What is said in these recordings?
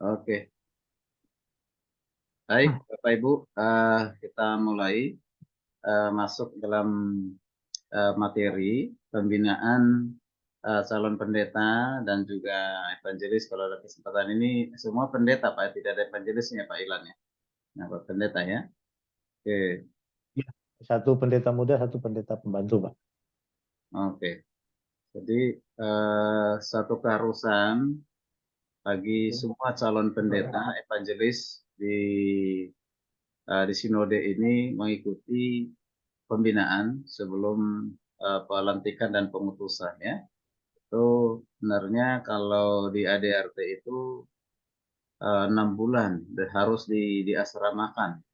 Oke, baik Bapak Ibu, kita mulai masuk dalam materi pembinaan calon pendeta dan juga evangelis. Kalau ada kesempatan ini semua pendeta Pak, tidak ada evangelisnya Pak Ilan ya. Nah, Pak pendeta ya. Oke, Ya, satu pendeta muda, satu pendeta pembantu, Pak. oke. Jadi satu keharusan bagi semua calon pendeta evangelis di sinode ini mengikuti pembinaan sebelum pelantikan dan pengutusan ya. Itu sebenarnya kalau di ADRT itu 6 bulan harus diasramakan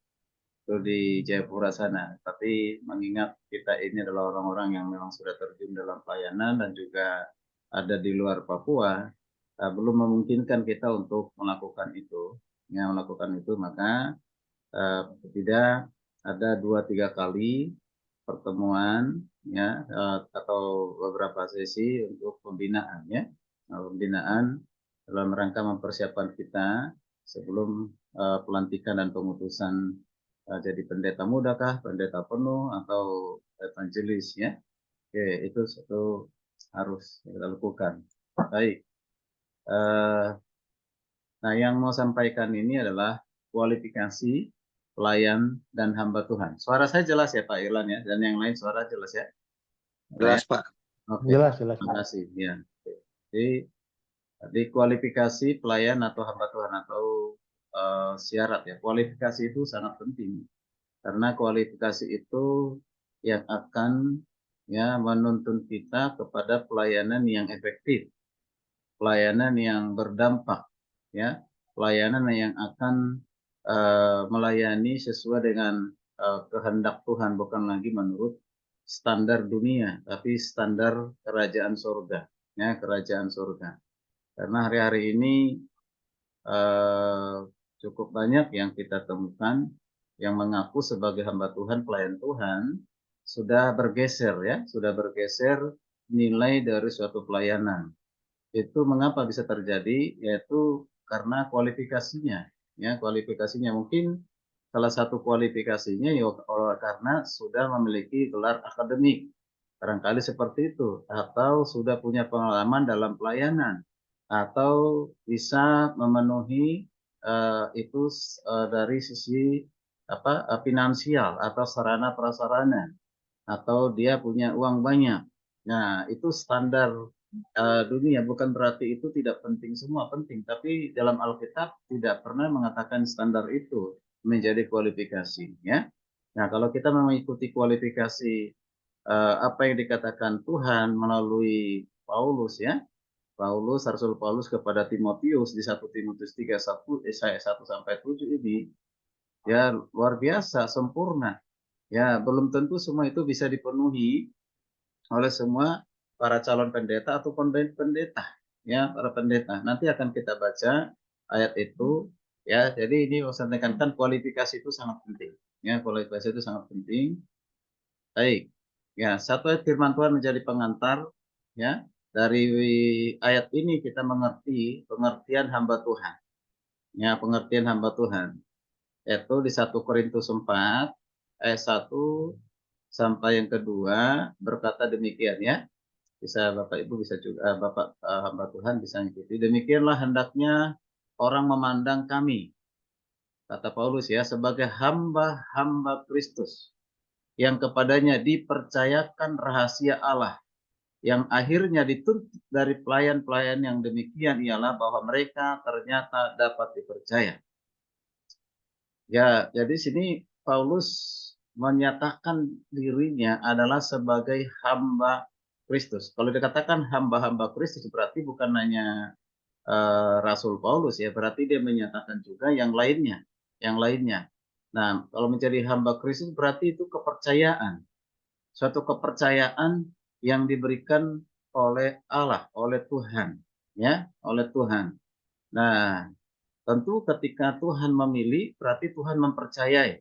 itu di Jayapura sana. Tapi mengingat kita ini adalah orang-orang yang memang sudah terjun dalam pelayanan dan juga ada di luar Papua, belum memungkinkan kita untuk melakukan itu. Ya, melakukan itu maka tidak ada 2-3 kali pertemuan ya atau beberapa sesi untuk pembinaan ya. Pembinaan dalam rangka mempersiapkan kita sebelum pelantikan dan pengutusan jadi pendeta muda kah, pendeta penuh atau evangelis ya. Oke, itu satu harus kita lakukan. Baik. Eh, Nah, yang mau sampaikan ini adalah kualifikasi pelayan dan hamba Tuhan. Suara saya jelas ya Pak Irlan ya, dan yang lain suara jelas ya. Ada ya? Jelas, Pak. Oke, Jelas, jelas. terima kasih. Ya. Jadi di kualifikasi pelayan atau hamba Tuhan atau syarat ya. Kualifikasi itu sangat penting karena kualifikasi itu yang akan ya menuntun kita kepada pelayanan yang efektif, pelayanan yang berdampak, ya, pelayanan yang akan melayani sesuai dengan kehendak Tuhan, bukan lagi menurut standar dunia, tapi standar kerajaan surga, ya, kerajaan surga. Karena hari-hari ini eh, cukup banyak yang kita temukan yang mengaku sebagai hamba Tuhan, pelayan Tuhan, sudah bergeser ya, sudah bergeser nilai dari suatu pelayanan. Itu mengapa bisa terjadi? Yaitu karena kualifikasinya. Ya, kualifikasinya mungkin salah satu kualifikasinya ya karena sudah memiliki gelar akademik. Barangkali seperti itu. Atau sudah punya pengalaman dalam pelayanan. Atau bisa memenuhi itu dari sisi finansial atau sarana prasarana. Atau dia punya uang banyak. Nah, itu standar dunia, bukan berarti itu tidak penting, semua penting, tapi dalam Alkitab tidak pernah mengatakan standar itu menjadi kualifikasi ya. Nah, kalau kita mengikuti kualifikasi apa yang dikatakan Tuhan melalui Paulus ya, Rasul Paulus kepada Timotius di 1 Timotius 3:1 ayat 1 sampai 7 ini ya luar biasa sempurna. Ya, belum tentu semua itu bisa dipenuhi oleh semua para calon pendeta atau pendeta ya, para pendeta. Nanti akan kita baca ayat itu ya. Jadi ini saya tekankan kualifikasi itu sangat penting ya, kualifikasi itu sangat penting. Baik. Ya, satu ayat firman Tuhan menjadi pengantar ya. Dari ayat ini kita mengerti pengertian hamba Tuhan. Ya, pengertian hamba Tuhan. Yaitu di 1 Korintus 4 ayat 1 sampai yang kedua berkata demikian ya. Bisa Bapak Ibu bisa juga Bapak hamba Tuhan bisa mengikuti. Demikianlah hendaknya orang memandang kami, kata Paulus ya, sebagai hamba-hamba Kristus yang kepadanya dipercayakan rahasia Allah yang akhirnya dituntut dari pelayan-pelayan yang demikian ialah bahwa mereka ternyata dapat dipercaya. Ya, jadi sini Paulus menyatakan dirinya adalah sebagai hamba Kristus. Kalau dikatakan hamba-hamba Kristus berarti bukan hanya Rasul Paulus ya, berarti dia menyatakan juga yang lainnya, yang lainnya. Nah, kalau menjadi hamba Kristus berarti itu kepercayaan, suatu kepercayaan yang diberikan oleh Allah, oleh Tuhan, ya, oleh Tuhan. Nah, tentu ketika Tuhan memilih, berarti Tuhan mempercayai.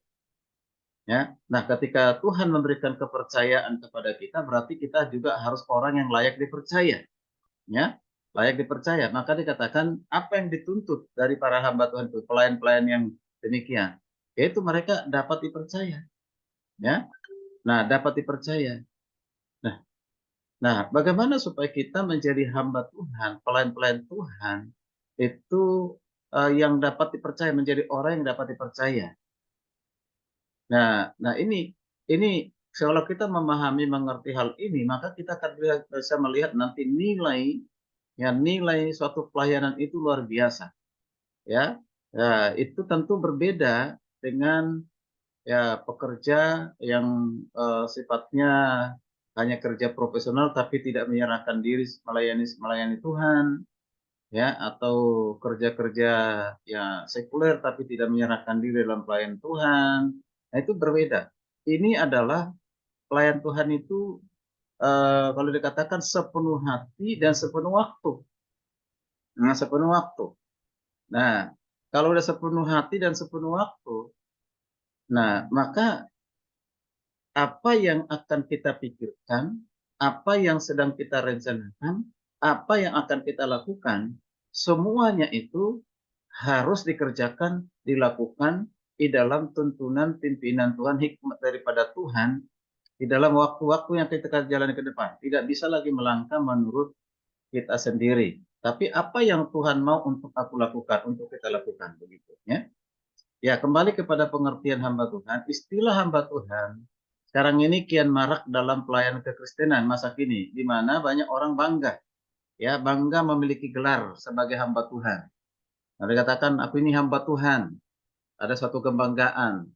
Ya, nah ketika Tuhan memberikan kepercayaan kepada kita, berarti kita juga harus orang yang layak dipercaya. Ya, layak dipercaya. Maka dikatakan apa yang dituntut dari para hamba Tuhan itu, pelayan-pelayan yang demikian, yaitu mereka dapat dipercaya, ya. Nah, dapat dipercaya. Nah, bagaimana supaya kita menjadi hamba Tuhan, pelayan-pelayan Tuhan itu yang dapat dipercaya, menjadi orang yang dapat dipercaya. Nah, ini kalau kita memahami, mengerti hal ini, maka kita akan bisa melihat nanti nilai, ya, nilai suatu pelayanan itu luar biasa, ya. Ya, itu tentu berbeda dengan, ya, pekerja yang sifatnya hanya kerja profesional tapi tidak menyerahkan diri melayani melayani Tuhan, ya, atau kerja-kerja, ya, sekuler tapi tidak menyerahkan diri dalam pelayanan Tuhan. Nah, itu berbeda. Ini adalah pelayan Tuhan itu kalau dikatakan sepenuh hati dan sepenuh waktu. Nah, sepenuh waktu. Nah, kalau udah sepenuh hati dan sepenuh waktu, nah, maka apa yang akan kita pikirkan, apa yang sedang kita rencanakan, apa yang akan kita lakukan, semuanya itu harus dikerjakan, dilakukan di dalam tuntunan pimpinan Tuhan, hikmat daripada Tuhan, di dalam waktu-waktu yang kita jalani ke depan. Tidak bisa lagi melangkah menurut kita sendiri. Tapi apa yang Tuhan mau untuk aku lakukan, untuk kita lakukan, begitu, ya. Ya, kembali kepada pengertian hamba Tuhan, istilah hamba Tuhan sekarang ini kian marak dalam pelayanan kekristenan masa kini, di mana banyak orang bangga, ya, bangga memiliki gelar sebagai hamba Tuhan. Nah, dikatakan aku ini hamba Tuhan, ada suatu kebanggaan,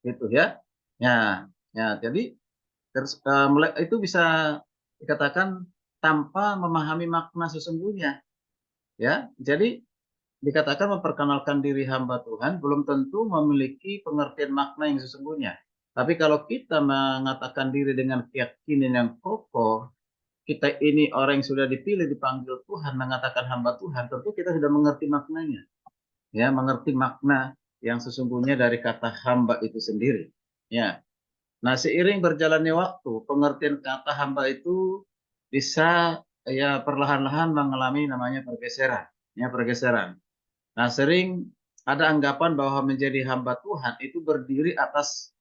gitu, ya. Ya, ya, jadi terus itu bisa dikatakan tanpa memahami makna sesungguhnya, ya. Jadi dikatakan memperkenalkan diri hamba Tuhan belum tentu memiliki pengertian makna yang sesungguhnya. Tapi kalau kita mengatakan diri dengan keyakinan yang kokoh, kita ini orang yang sudah dipilih, dipanggil Tuhan, mengatakan hamba Tuhan, tentu kita sudah mengerti maknanya. Ya, mengerti makna yang sesungguhnya dari kata hamba itu sendiri. Ya. Nah, seiring berjalannya waktu, pengertian kata hamba itu bisa, ya, perlahan-lahan mengalami namanya pergeseran. Ya, pergeseran. Nah, sering ada anggapan bahwa menjadi hamba Tuhan itu berdiri atas,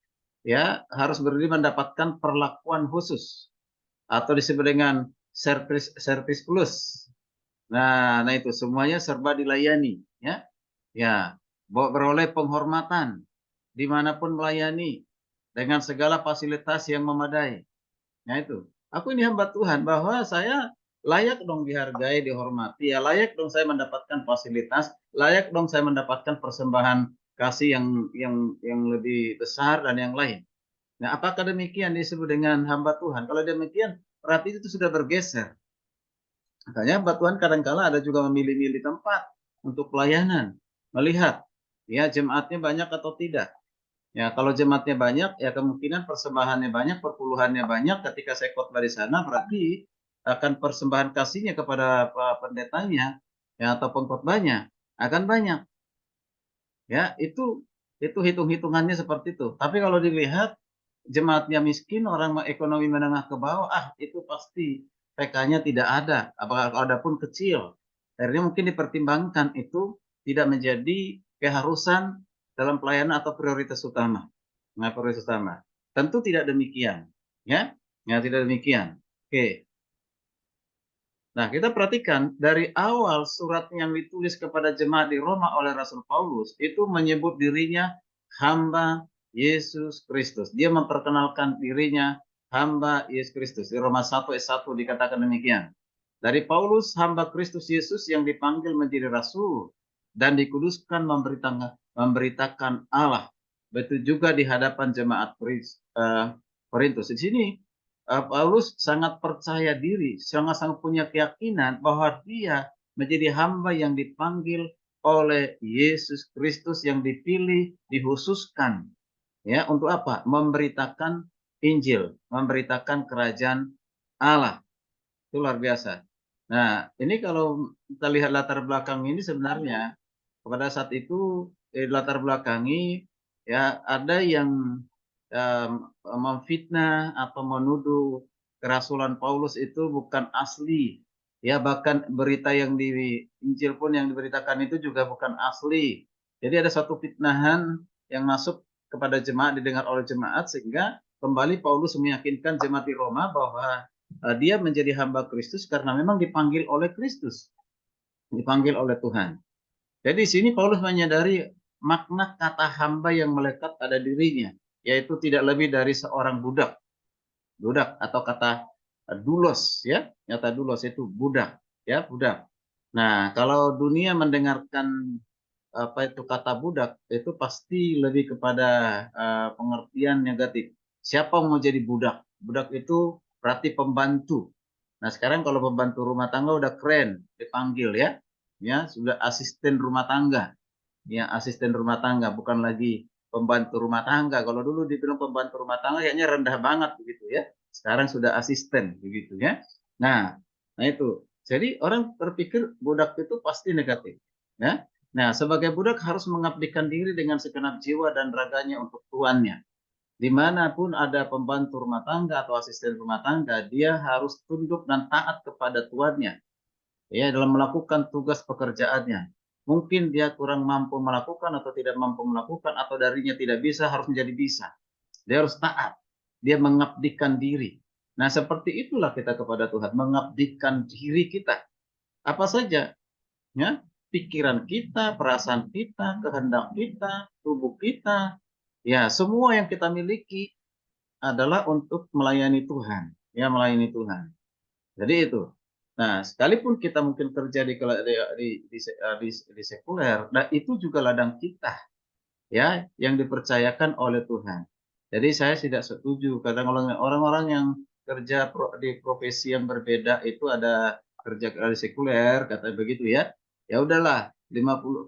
ya, harus berdiri mendapatkan perlakuan khusus atau disebut dengan servis servis plus. Nah, itu semuanya serba dilayani, ya. Ya, beroleh penghormatan dimanapun melayani dengan segala fasilitas yang memadai. Nah, itu. Aku ini hamba Tuhan bahwa saya layak dong dihargai, dihormati, ya, layak dong saya mendapatkan fasilitas, layak dong saya mendapatkan persembahan kasih yang lebih besar dan yang lain. Nah, apakah demikian disebut dengan hamba Tuhan? Kalau demikian, berarti itu sudah bergeser. Makanya hamba Tuhan kadangkala ada juga memilih-milih tempat untuk pelayanan, melihat, ya, jemaatnya banyak atau tidak. Ya, kalau jemaatnya banyak, ya kemungkinan persembahannya banyak, perpuluhannya banyak. Ketika saya khotbah di sana, berarti akan persembahan kasihnya kepada pendetanya, ya, atau pengkhotbahnya akan banyak. Ya, itu hitung-hitungannya seperti itu. Tapi kalau dilihat jemaatnya miskin, orang ekonomi menengah ke bawah, itu pasti PK-nya tidak ada. Apakah ada pun kecil. Akhirnya mungkin dipertimbangkan itu tidak menjadi keharusan dalam pelayanan atau prioritas utama. Nah, prioritas utama. Tentu tidak demikian, ya. Ya, tidak demikian. Oke. Nah, kita perhatikan dari awal surat yang ditulis kepada jemaat di Roma oleh Rasul Paulus itu menyebut dirinya hamba Yesus Kristus. Dia memperkenalkan dirinya hamba Yesus Kristus. Di Roma 1 ayat 1 dikatakan demikian. Dari Paulus, hamba Kristus Yesus yang dipanggil menjadi rasul dan dikuduskan memberitakan Allah. Betul juga di hadapan jemaat Korintus. Di sini Paulus sangat percaya diri, sangat-sangat punya keyakinan bahwa dia menjadi hamba yang dipanggil oleh Yesus Kristus, yang dipilih, dikhususkan, ya, untuk apa? Memberitakan Injil, memberitakan kerajaan Allah. Itu luar biasa. Nah, ini kalau kita lihat latar belakang ini sebenarnya pada saat itu latar belakangi, ya, ada yang memfitnah atau menuduh kerasulan Paulus itu bukan asli, Ya, bahkan berita yang di Injil pun yang diberitakan itu juga bukan asli. Jadi ada suatu fitnahan yang masuk kepada jemaat, didengar oleh jemaat, sehingga kembali Paulus meyakinkan jemaat di Roma bahwa dia menjadi hamba Kristus karena memang dipanggil oleh Kristus, dipanggil oleh Tuhan. Jadi di sini Paulus menyadari makna kata hamba yang melekat pada dirinya, yaitu tidak lebih dari seorang budak. Budak atau kata dulos, ya, kata dulos itu budak, ya, budak. Nah, kalau dunia mendengarkan apa itu kata budak, itu pasti lebih kepada pengertian negatif. Siapa mau jadi budak? Budak itu berarti pembantu. Nah, sekarang kalau pembantu rumah tangga udah keren, dipanggil, ya. Ya, sudah asisten rumah tangga. Ya, asisten rumah tangga, bukan lagi pembantu rumah tangga. Kalau dulu dibilang pembantu rumah tangga kayaknya rendah banget begitu, ya. Sekarang sudah asisten begitu, ya. Nah, nah itu. Jadi orang berpikir budak itu pasti negatif, ya. Nah, sebagai budak harus mengabdikan diri dengan segenap jiwa dan raganya untuk tuannya. Dimanapun ada pembantu rumah tangga atau asisten rumah tangga, dia harus tunduk dan taat kepada tuannya, ya, dalam melakukan tugas pekerjaannya. Mungkin dia kurang mampu melakukan atau tidak mampu melakukan atau darinya tidak bisa, harus menjadi bisa. Dia harus taat. Dia mengabdikan diri. Nah, seperti itulah kita kepada Tuhan, mengabdikan diri kita. Apa saja, ya, pikiran kita, perasaan kita, kehendak kita, tubuh kita, ya, semua yang kita miliki adalah untuk melayani Tuhan, ya, melayani Tuhan. Jadi itu. Nah, sekalipun kita mungkin kerja di sekuler, nah itu juga ladang kita, ya, yang dipercayakan oleh Tuhan. Jadi saya tidak setuju kadang orang-orang yang kerja di profesi yang berbeda itu ada kerja di sekuler, kata begitu, ya. Ya udahlah, 50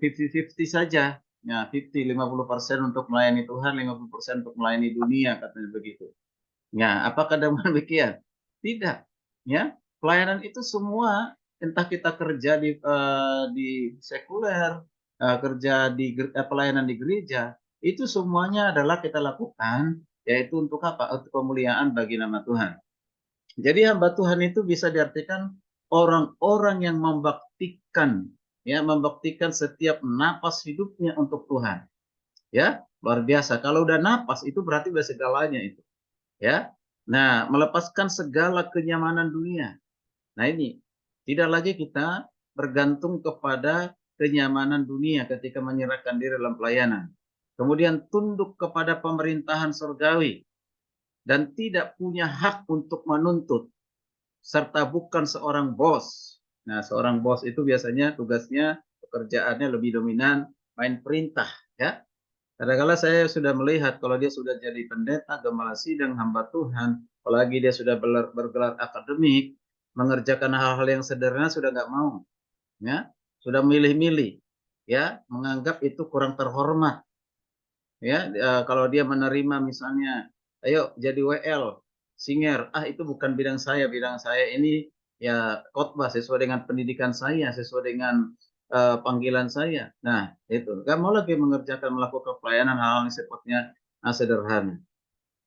saja. Ya, 50% untuk melayani Tuhan, 50% untuk melayani dunia, katanya begitu. Ya, apakah demikian? Tidak, ya. Pelayanan itu semua, entah kita kerja di sekuler, kerja di pelayanan di gereja, itu semuanya adalah kita lakukan yaitu untuk apa? Untuk pemuliaan bagi nama Tuhan. Jadi hamba Tuhan itu bisa diartikan orang-orang yang membaktikan, ya, membaktikan setiap napas hidupnya untuk Tuhan. Ya, luar biasa. Kalau udah napas itu berarti udah segalanya itu, ya. Nah, melepaskan segala kenyamanan dunia. Nah, ini tidak lagi kita bergantung kepada kenyamanan dunia ketika menyerahkan diri dalam pelayanan. Kemudian tunduk kepada pemerintahan surgawi dan tidak punya hak untuk menuntut, serta bukan seorang bos. Nah, seorang bos itu biasanya tugasnya, pekerjaannya lebih dominan main perintah, ya. Kadang-kadang saya sudah melihat kalau dia sudah jadi pendeta, gembala sidang, hamba Tuhan, apalagi dia sudah bergelar akademik, mengerjakan hal-hal yang sederhana sudah nggak mau, ya, sudah milih-milih, ya, menganggap itu kurang terhormat, ya. Kalau dia menerima misalnya, ayo jadi WL, singer, itu bukan bidang saya ini ya khotbah sesuai dengan pendidikan saya, sesuai dengan panggilan saya. Nah, itu nggak mau lagi melakukan pelayanan hal-hal yang sifatnya sederhana.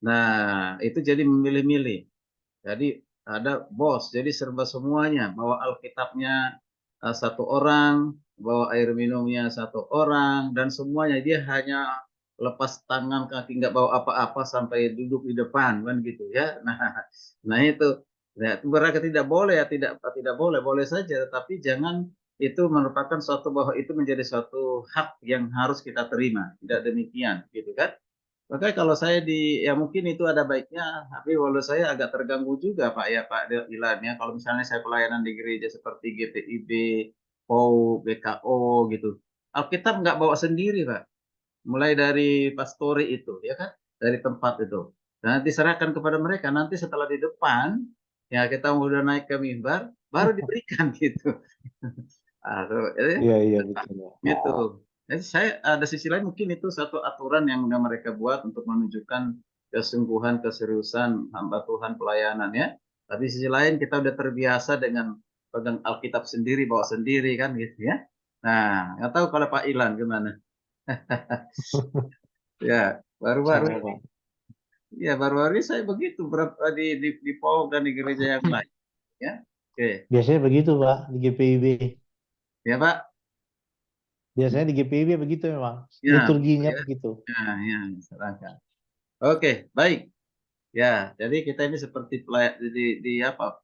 Nah, itu jadi memilih-milih. Jadi ada bos, jadi serba semuanya. Bawa Alkitabnya satu orang, bawa air minumnya satu orang, dan semuanya dia hanya lepas tangan kaki, nggak bawa apa-apa sampai duduk di depan, kan gitu, ya. Nah itu, ya, itu berarti tidak boleh, ya, tidak boleh, boleh saja, tapi jangan itu merupakan suatu bahwa itu menjadi suatu hak yang harus kita terima, tidak demikian, gitu kan. Makanya kalau saya ya mungkin itu ada baiknya, tapi walau saya agak terganggu juga Pak, ya Pak Dilan, ya. Kalau misalnya saya pelayanan di gereja seperti GTIB, POU, BKO gitu. Alkitab nggak bawa sendiri Pak. Mulai dari pastori itu, ya kan, dari tempat itu. Dan nanti serahkan kepada mereka. Nanti setelah di depan, ya kita udah naik ke mimbar, baru diberikan gitu. Iya, iya betul. Gitu. Jadi saya ada sisi lain mungkin itu satu aturan yang udah mereka buat untuk menunjukkan kesungguhan, keseriusan hamba Tuhan pelayanan, ya. Tapi sisi lain kita udah terbiasa dengan pegang Alkitab sendiri, bawa sendiri kan gitu, ya. Nah, nggak tahu kalau Pak Ilan gimana? Ya, baru-baru Sama ini, Pak. ya baru-baru ini saya begitu berapa di PAU dan di gereja yang lain, ya. Oke, Biasanya begitu, Pak, di GPIB. ya Pak. Biasanya di GPIB begitu memang. Ya, betul Liturginya ya. begitu. Ya, silakan. Oke, baik. Ya, jadi kita ini seperti di apa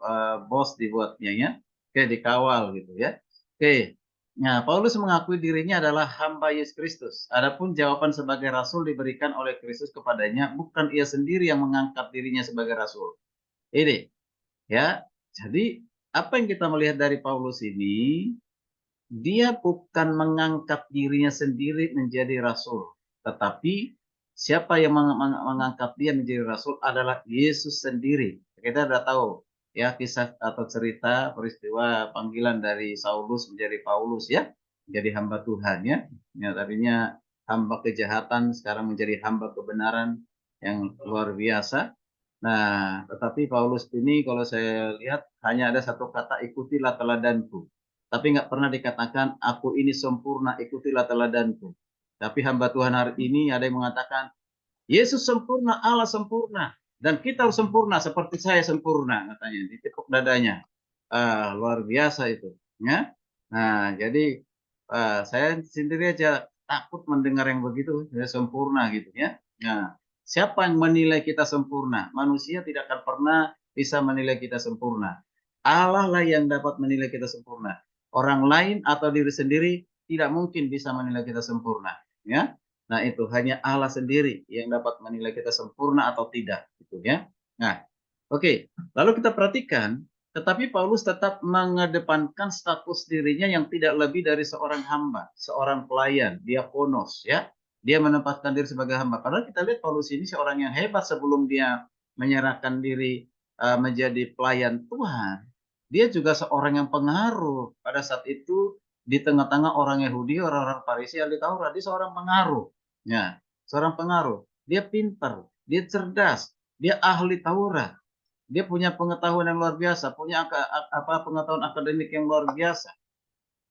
bos dibuatnya ya. Oke, dikawal gitu ya. Oke. Nah, Paulus mengakui dirinya adalah hamba Yesus Kristus. Adapun jawaban sebagai rasul diberikan oleh Kristus kepadanya, bukan ia sendiri yang mengangkat dirinya sebagai rasul. Ini ya. Jadi apa yang kita melihat dari Paulus ini, dia bukan mengangkat dirinya sendiri menjadi rasul, tetapi siapa yang mengangkat dia menjadi rasul adalah Yesus sendiri. Kita sudah tahu ya kisah atau cerita peristiwa panggilan dari Saulus menjadi Paulus ya, menjadi hamba Tuhan ya. Ya tadinya hamba kejahatan sekarang menjadi hamba kebenaran yang luar biasa. Nah, tetapi Paulus ini kalau saya lihat hanya ada satu kata, ikutilah teladanku. Tapi nggak pernah dikatakan aku ini sempurna, ikutilah teladanku. Tapi hamba Tuhan hari ini ada yang mengatakan Yesus sempurna, Allah sempurna, dan kita harus sempurna seperti saya sempurna, katanya ditepuk dadanya. Luar biasa itu, ya. Nah, jadi saya sendiri aja takut mendengar yang begitu, ya, sempurna gitu ya. Nah, siapa yang menilai kita sempurna? Manusia tidak akan pernah bisa menilai kita sempurna. Allah lah yang dapat menilai kita sempurna. Orang lain atau diri sendiri tidak mungkin bisa menilai kita sempurna, ya. Nah, itu hanya Allah sendiri yang dapat menilai kita sempurna atau tidak, gitu ya. Nah, oke. Lalu kita perhatikan, tetapi Paulus tetap mengedepankan status dirinya yang tidak lebih dari seorang hamba, seorang pelayan, diakonos, ya. Dia menempatkan diri sebagai hamba. Padahal kita lihat Paulus ini seorang yang hebat sebelum dia menyerahkan diri menjadi pelayan Tuhan. Dia juga seorang yang pengaruh pada saat itu di tengah-tengah orang Yahudi, orang-orang Farisi, ahli Taurat. Dia seorang pengaruh. Ya, seorang pengaruh. Dia pintar, dia cerdas, dia ahli Taurat. Dia punya pengetahuan yang luar biasa, punya pengetahuan akademik yang luar biasa.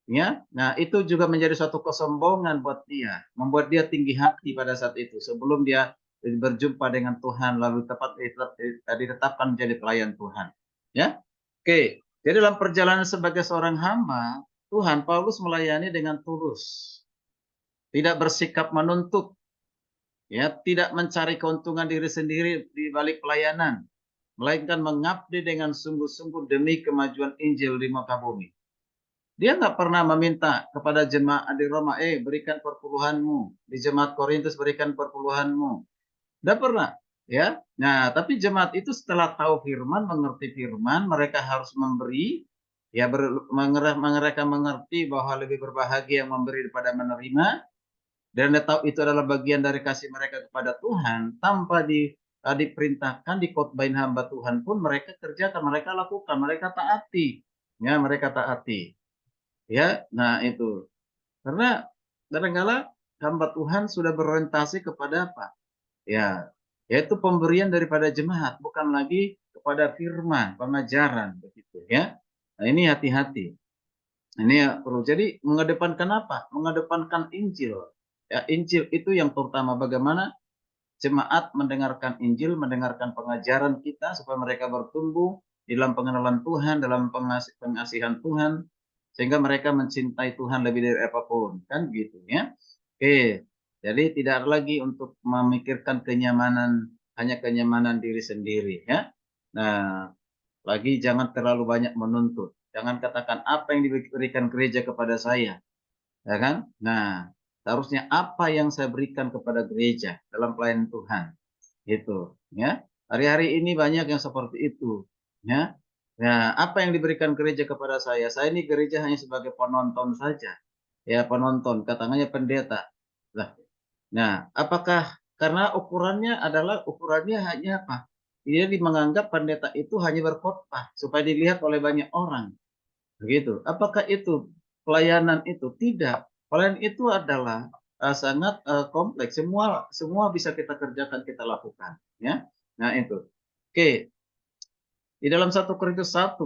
Ya, nah itu juga menjadi suatu kesombongan buat dia, membuat dia tinggi hati pada saat itu sebelum dia berjumpa dengan Tuhan lalu ditetapkan menjadi pelayan Tuhan. Ya, oke. Jadi dalam perjalanan sebagai seorang hamba Tuhan, Paulus melayani dengan tulus, tidak bersikap menuntut, ya, tidak mencari keuntungan diri sendiri di balik pelayanan, melainkan mengabdi dengan sungguh-sungguh demi kemajuan Injil di muka bumi. Dia nggak pernah meminta kepada jemaat di Roma, berikan perpuluhanmu, di jemaat Korintus berikan perpuluhanmu. Nggak pernah, ya. Nah, tapi jemaat itu setelah tahu firman, mengerti firman, mereka harus memberi, ya, mereka mengerti bahwa lebih berbahagia yang memberi daripada menerima, dan dia tahu itu adalah bagian dari kasih mereka kepada Tuhan, tanpa diperintahkan, dikotbahin hamba Tuhan pun mereka kerjakan, mereka lakukan, mereka taati. Ya, mereka taati. Ya, nah itu. Karena kadang-kala hamba Tuhan sudah berorientasi kepada apa? Ya, yaitu pemberian daripada jemaat, bukan lagi kepada firman, pengajaran begitu ya. Nah, ini hati-hati. Ini ya perlu. Jadi mengedepankan apa? Mengedepankan Injil. Ya, Injil itu yang terutama, bagaimana jemaat mendengarkan Injil, mendengarkan pengajaran kita supaya mereka bertumbuh dalam pengenalan Tuhan, dalam pengasihan Tuhan, sehingga mereka mencintai Tuhan lebih dari apapun, kan gitu ya. Oke, jadi tidak ada lagi untuk memikirkan kenyamanan, hanya kenyamanan diri sendiri ya. Nah, lagi jangan terlalu banyak menuntut. Jangan katakan apa yang diberikan gereja kepada saya, ya kan? Nah, seharusnya apa yang saya berikan kepada gereja dalam pelayanan Tuhan, itu, ya. Hari-hari ini banyak yang seperti itu, ya. Nah, apa yang diberikan gereja kepada saya? Saya ini gereja hanya sebagai penonton saja, ya, penonton, katanya pendeta. Lah, nah, apakah karena ukurannya hanya apa? Dia menganggap pendeta itu hanya berkhotbah supaya dilihat oleh banyak orang. Begitu. Apakah itu pelayanan itu? Tidak. Pelayanan itu adalah sangat kompleks. Semua semua bisa kita kerjakan, kita lakukan, ya. Nah, itu. Oke, di dalam 1 Korintus 1,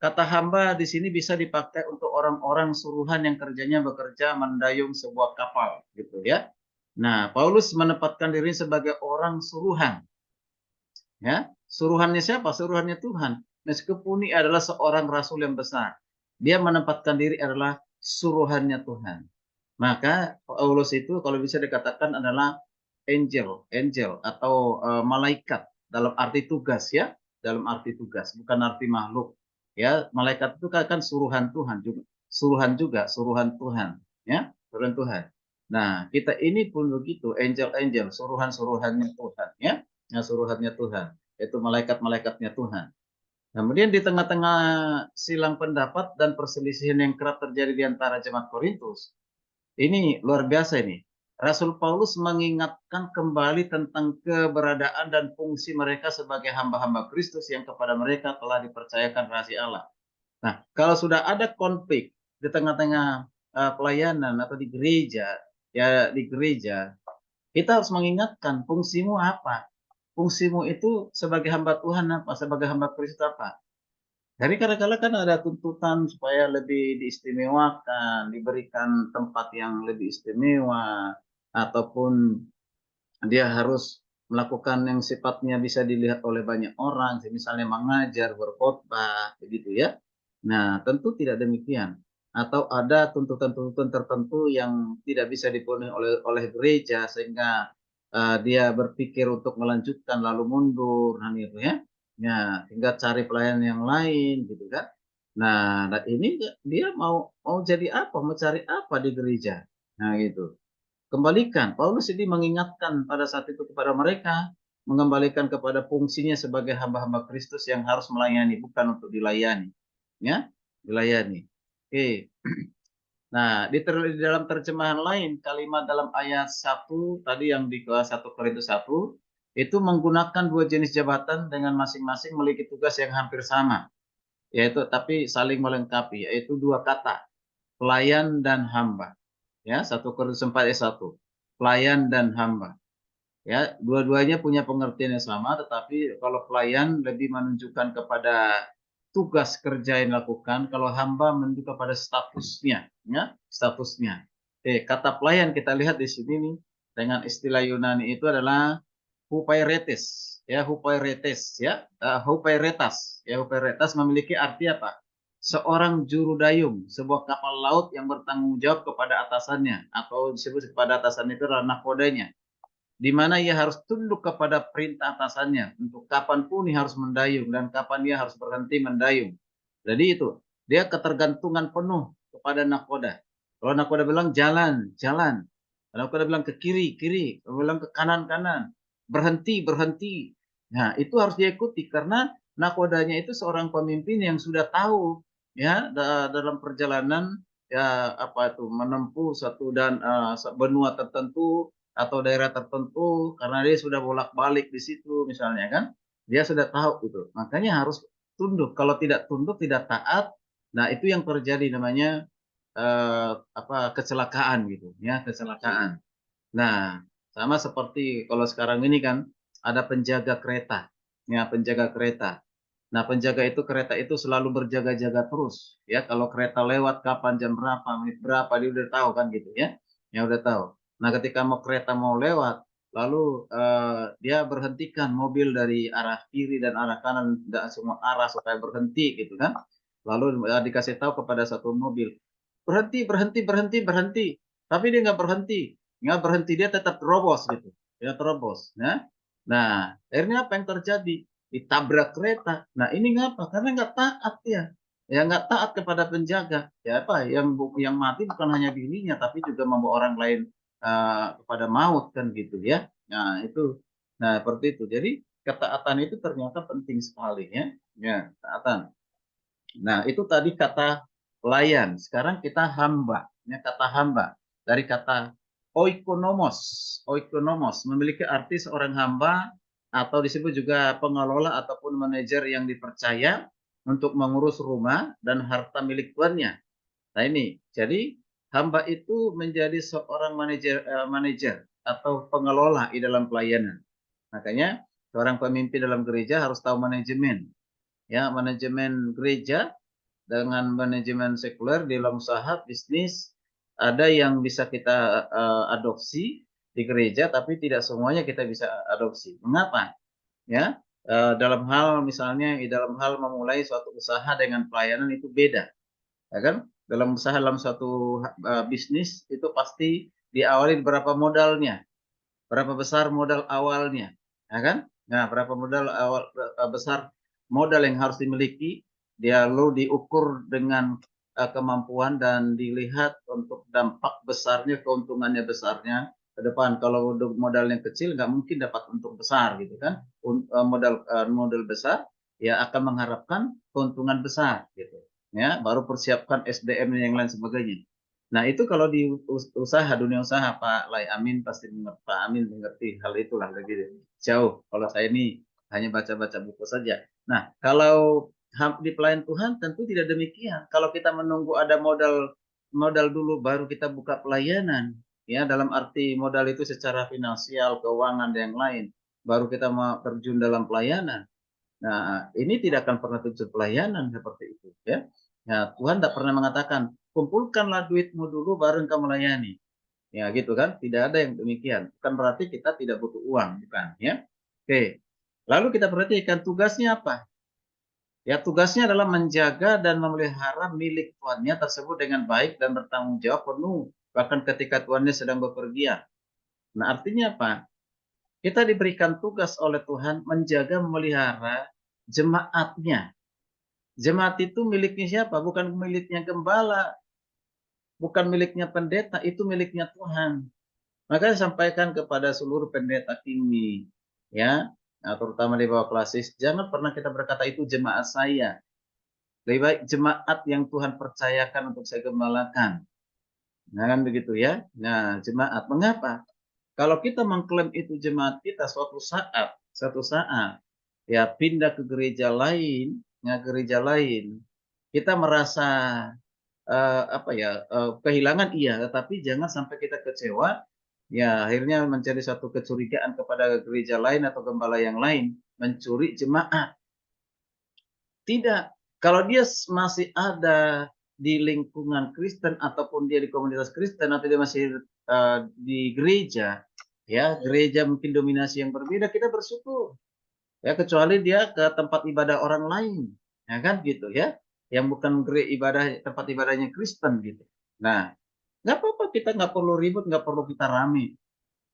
kata hamba di sini bisa dipakai untuk orang-orang suruhan yang kerjanya bekerja mendayung sebuah kapal, gitu ya. Nah, Paulus menempatkan diri sebagai orang suruhan, ya. Suruhannya siapa? Suruhannya Tuhan. meskipun ini adalah seorang rasul yang besar, dia menempatkan diri adalah suruhannya Tuhan. Maka Paulus itu kalau bisa dikatakan adalah angel atau malaikat dalam arti tugas ya, dalam arti tugas, bukan arti makhluk. Ya, malaikat itu kan suruhan Tuhan juga, suruhan Tuhan, ya, suruhan Tuhan. Nah, kita ini pun begitu, angel, suruhan-suruhannya Tuhan, ya, suruhannya Tuhan, yaitu malaikat-malaikatnya Tuhan. Kemudian di tengah-tengah silang pendapat dan perselisihan yang kerap terjadi di antara jemaat Korintus, ini luar biasa ini. Rasul Paulus mengingatkan kembali tentang keberadaan dan fungsi mereka sebagai hamba-hamba Kristus yang kepada mereka telah dipercayakan rahasia Allah. Nah, kalau sudah ada konflik di tengah-tengah pelayanan atau di gereja, ya di gereja, kita harus mengingatkan fungsimu apa? Fungsimu itu sebagai hamba Tuhan apa? Sebagai hamba Kristus apa? Jadi kadang-kadang kan ada tuntutan supaya lebih diistimewakan, diberikan tempat yang lebih istimewa, ataupun dia harus melakukan yang sifatnya bisa dilihat oleh banyak orang, misalnya mengajar, berkhotbah, begitu ya. Nah, tentu tidak demikian. Atau ada tuntutan-tuntutan tertentu yang tidak bisa dipenuhi oleh gereja sehingga dia berpikir untuk melanjutkan lalu mundur, nah gitu ya. Ya, hingga cari pelayanan yang lain gitu kan. Nah, dan ini dia mau mau jadi apa? Mau cari apa di gereja? Nah, gitu. Kembalikan. Paulus ini mengingatkan pada saat itu kepada mereka, mengembalikan kepada fungsinya sebagai hamba-hamba Kristus yang harus melayani, bukan untuk dilayani. Ya, dilayani. Oke. Nah, di dalam terjemahan lain, kalimat dalam ayat 1, tadi yang di kelas 1 Korintus 1, itu menggunakan dua jenis jabatan dengan masing-masing memiliki tugas yang hampir sama, yaitu tapi saling melengkapi, yaitu dua kata, pelayan dan hamba. Ya, 1 Korintus 4 ayat 1. Pelayan dan hamba. Ya, dua-duanya punya pengertian yang sama, tetapi kalau pelayan lebih menunjukkan kepada tugas kerja yang dilakukan, kalau hamba menunjuk kepada statusnya, ya, statusnya. Kata pelayan kita lihat di sini nih dengan istilah Yunani itu adalah hupairetes, ya, hupairetes, ya, hupairetas, ya, hupairetas memiliki arti apa? Seorang juru dayung, sebuah kapal laut yang bertanggung jawab kepada atasannya, atau disebut kepada atasannya itu adalah nakodanya, di mana ia harus tunduk kepada perintah atasannya untuk kapan pun ia harus mendayung dan kapan ia harus berhenti mendayung. Jadi itu, dia ketergantungan penuh kepada nakoda. Kalau nakoda bilang jalan, jalan. Kalau nakoda bilang ke kiri, kiri. Kalau bilang ke kanan, kanan. Berhenti, berhenti. Nah, itu harus diikuti karena nakodanya itu seorang pemimpin yang sudah tahu ya dalam perjalanan ya apa itu menempuh satu dan benua tertentu atau daerah tertentu karena dia sudah bolak-balik di situ misalnya kan, dia sudah tahu itu, makanya harus tunduk. Kalau tidak tunduk, tidak taat, nah itu yang terjadi namanya apa kecelakaan gitu ya, kecelakaan. Nah, sama seperti kalau sekarang ini kan ada penjaga kereta, ya penjaga kereta. Nah, penjaga itu kereta itu selalu berjaga-jaga terus, ya. Kalau kereta lewat kapan, jam berapa, menit berapa, dia udah tahu kan gitu ya. Ya udah tahu. Nah, ketika kereta mau lewat, lalu dia berhentikan mobil dari arah kiri dan arah kanan, tidak semua arah supaya berhenti gitu kan. Lalu dikasih tahu kepada satu mobil, berhenti, berhenti, berhenti, berhenti. Tapi dia nggak berhenti, dia tetap terobos gitu, dia terobos. Ya. Nah, akhirnya apa yang terjadi? Ditabrak kereta. Nah, ini ngapa? Karena nggak taat ya. Ya nggak taat kepada penjaga. Ya apa? Yang mati bukan hanya dirinya, tapi juga membawa orang lain kepada maut kan gitu ya. Nah itu. Nah seperti itu. Jadi ketaatan itu ternyata penting sekali ya. Ya ketaatan. Nah itu tadi kata pelayan. Sekarang kita hamba. Ya, kata hamba dari kata oikonomos. Oikonomos memiliki arti seorang hamba atau disebut juga pengelola ataupun manajer yang dipercaya untuk mengurus rumah dan harta milik tuannya. Nah ini, jadi hamba itu menjadi seorang manajer atau pengelola di dalam pelayanan. Makanya seorang pemimpin dalam gereja harus tahu manajemen, ya manajemen gereja dengan manajemen sekuler di dalam usaha bisnis. Ada yang bisa kita adopsi di gereja, tapi tidak semuanya kita bisa adopsi. Mengapa? Ya, dalam hal misalnya dalam hal memulai suatu usaha dengan pelayanan itu beda, ya kan? Dalam usaha dalam suatu bisnis itu pasti diawali berapa modalnya, berapa besar modal awalnya, ya kan? Nah, berapa modal awal besar modal yang harus dimiliki, dia lalu diukur dengan kemampuan dan dilihat untuk dampak besarnya, keuntungannya besarnya ke depan. Kalau modalnya kecil nggak mungkin dapat untung besar gitu kan. Modal besar ya akan mengharapkan keuntungan besar gitu. Ya, baru persiapkan SDM yang lain sebagainya. Nah, itu kalau di usaha, dunia usaha, Pak Lai Amin pasti Pak Amin mengerti hal itulah begitu. Jauh. Kalau saya ini hanya baca-baca buku saja. Nah, kalau di pelayan Tuhan tentu tidak demikian. Kalau kita menunggu ada modal dulu baru kita buka pelayanan, ya dalam arti modal itu secara finansial, keuangan dan yang lain, baru kita mau terjun dalam pelayanan. Nah, ini tidak akan pernah terjun pelayanan seperti itu, ya. Nah, Tuhan tidak pernah mengatakan, kumpulkanlah duitmu dulu baru engkau melayani. Ya, gitu kan? Tidak ada yang demikian. Bukan berarti kita tidak butuh uang, bukan, ya. Oke. Lalu kita perhatikan tugasnya apa? Ya, tugasnya adalah menjaga dan memelihara milik tuannya tersebut dengan baik dan bertanggung jawab penuh, bahkan ketika tuannya sedang bepergian. Nah, artinya apa? Kita diberikan tugas oleh Tuhan menjaga memelihara jemaatnya. Jemaat itu miliknya siapa? Bukan miliknya gembala, bukan miliknya pendeta, itu miliknya Tuhan. Maka saya sampaikan kepada seluruh pendeta kini, ya, nah, terutama di bawah klasis, jangan pernah kita berkata itu jemaat saya. Lebih baik jemaat yang Tuhan percayakan untuk saya gembalakan. Nah, kan begitu ya. Nah, jemaat. Mengapa? Kalau kita mengklaim itu jemaat kita suatu saat, ya pindah ke gereja lain, kita merasa kehilangan iya, tetapi jangan sampai kita kecewa, ya akhirnya mencari satu kecurigaan kepada gereja lain atau gembala yang lain, mencuri jemaat. Tidak. Kalau dia masih ada di lingkungan Kristen ataupun dia di komunitas Kristen atau dia masih di gereja, ya gereja mungkin dominasi yang berbeda, kita bersyukur. Ya kecuali dia ke tempat ibadah orang lain, ya kan gitu ya, yang bukan tempat ibadahnya Kristen gitu. Nah, nggak apa-apa, kita nggak perlu ribut, nggak perlu kita rame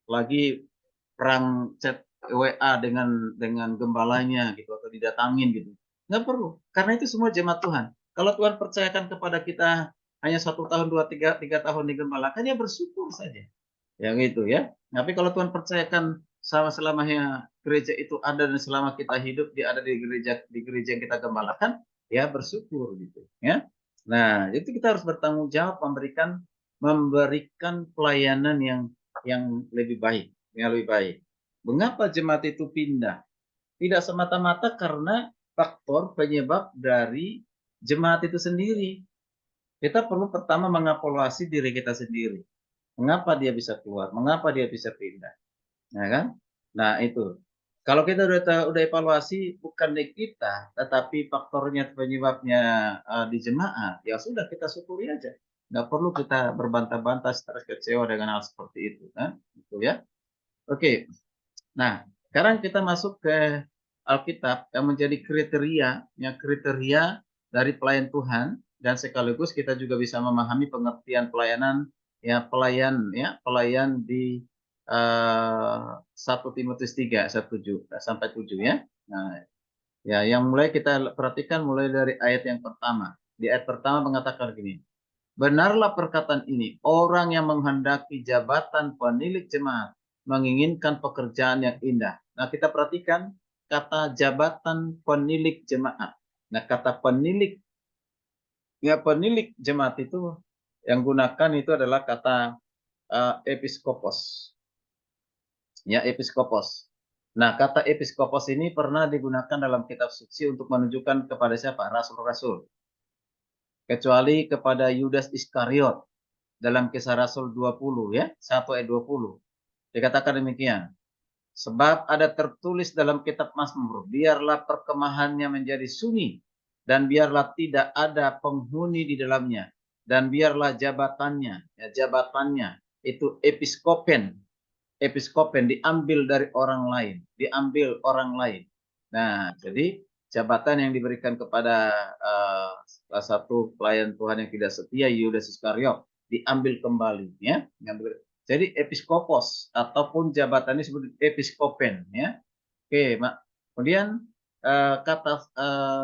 lagi perang chat WA dengan gembalanya gitu atau didatangin gitu. Nggak perlu, karena itu semua jemaat Tuhan. Kalau Tuhan percayakan kepada kita hanya 1 tahun, 2, 3 tahun digembalakan, ya bersyukur saja. Ya gitu ya. Tapi kalau Tuhan percayakan selamanya gereja itu ada dan selama kita hidup dia ada di gereja yang kita gembalakan, ya bersyukur gitu ya. Nah, itu kita harus bertanggung jawab memberikan pelayanan yang lebih baik, yang lebih baik. Mengapa jemaat itu pindah? Tidak semata-mata karena faktor penyebab dari jemaat itu sendiri. Kita perlu pertama mengevaluasi diri kita sendiri. Mengapa dia bisa keluar? Mengapa dia bisa pindah? Ya kan? Nah, itu. Kalau kita udah evaluasi bukan di kita, tetapi faktornya penyebabnya di jemaat, ya sudah kita syukuri aja. Nggak perlu kita berbantah-bantah, stres, kecewa dengan hal seperti itu, kan? Gitu ya. Oke. Nah, sekarang kita masuk ke Alkitab yang menjadi kriteria dari pelayan Tuhan dan sekaligus kita juga bisa memahami pengertian pelayanan pelayan di 1 Timotius 3 sampai 7 ya. Nah, ya yang mulai kita perhatikan mulai dari ayat yang pertama. Di ayat pertama mengatakan gini, benarlah perkataan ini, orang yang menghendaki jabatan penilik jemaat menginginkan pekerjaan yang indah. Nah, kita perhatikan kata jabatan penilik jemaat. Nah, kata penilik jemaat itu yang gunakan itu adalah kata episkopos. Ya, episkopos. Nah, kata episkopos ini pernah digunakan dalam kitab suci untuk menunjukkan kepada siapa? Rasul-rasul. Kecuali kepada Yudas Iskariot dalam Kisah Rasul 20 ya, 1 ayat 20. Dikatakan demikian. Sebab ada tertulis dalam kitab Mazmur, biarlah perkemahannya menjadi sunyi dan biarlah tidak ada penghuni di dalamnya dan biarlah jabatannya itu episkopen diambil dari orang lain, Nah, jadi jabatan yang diberikan kepada salah satu pelayan Tuhan yang tidak setia, Yudas Iskariot, diambil kembali, ya. Jadi episkopos ataupun jabatannya disebut episkopen, ya. Oke, Mak. Kemudian kata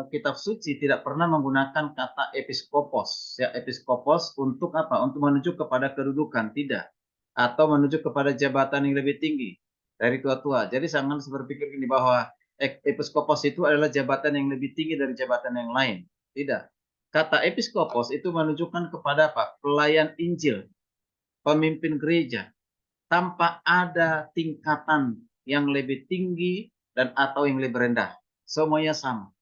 kitab suci tidak pernah menggunakan kata episkopos, ya, episkopos untuk apa? Untuk menuju kepada kedudukan, tidak, atau menuju kepada jabatan yang lebih tinggi dari tua-tua. Jadi jangan berpikir ini bahwa episkopos itu adalah jabatan yang lebih tinggi dari jabatan yang lain. Tidak. Kata episkopos itu menunjukkan kepada apa? Pelayan Injil, pemimpin gereja, tanpa ada tingkatan yang lebih tinggi dan atau yang lebih rendah. Semuanya sama,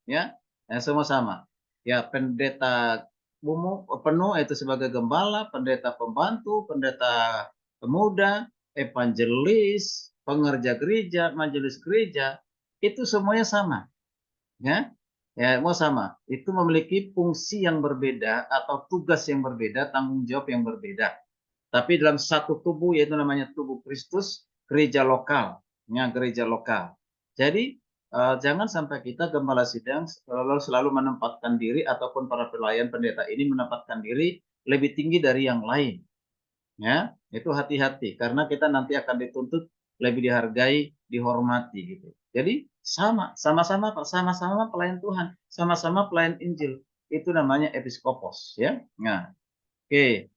ya. Semua sama. Ya, pendeta umum penuh itu sebagai gembala, pendeta pembantu, pendeta pemuda, evangelis, pengerja gereja, majelis gereja, itu semuanya sama, ya. Ya, semua sama. Itu memiliki fungsi yang berbeda atau tugas yang berbeda, tanggung jawab yang berbeda. Tapi dalam satu tubuh, yaitu namanya tubuh Kristus, gereja lokal, ya, gereja lokal. Jadi jangan sampai kita gembala sidang selalu menempatkan diri ataupun para pelayan pendeta ini menempatkan diri lebih tinggi dari yang lain, ya. Itu hati-hati karena kita nanti akan dituntut lebih dihargai, dihormati gitu. Jadi sama-sama Pak, sama-sama pelayan Tuhan, sama-sama pelayan Injil. Itu namanya episkopos, ya. Nah, oke.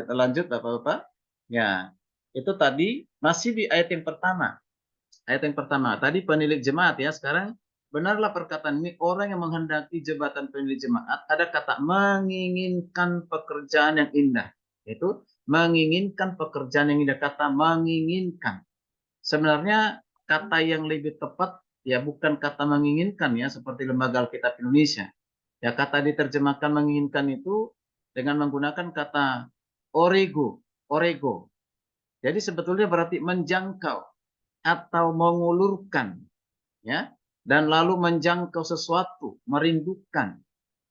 Lanjut Bapak-Bapak. Ya, itu tadi masih di ayat yang pertama. Ayat yang pertama, tadi penilik jemaat, ya. Sekarang benarlah perkataan ini, orang yang menghendaki jabatan penilik jemaat, ada kata menginginkan pekerjaan yang indah. Itu menginginkan pekerjaan yang indah, kata menginginkan. Sebenarnya kata yang lebih tepat ya bukan kata menginginkan, ya, seperti Lembaga Alkitab Indonesia. Ya, kata diterjemahkan menginginkan itu dengan menggunakan kata orego, orego. Jadi sebetulnya berarti menjangkau atau mengulurkan, ya, dan lalu menjangkau sesuatu, merindukan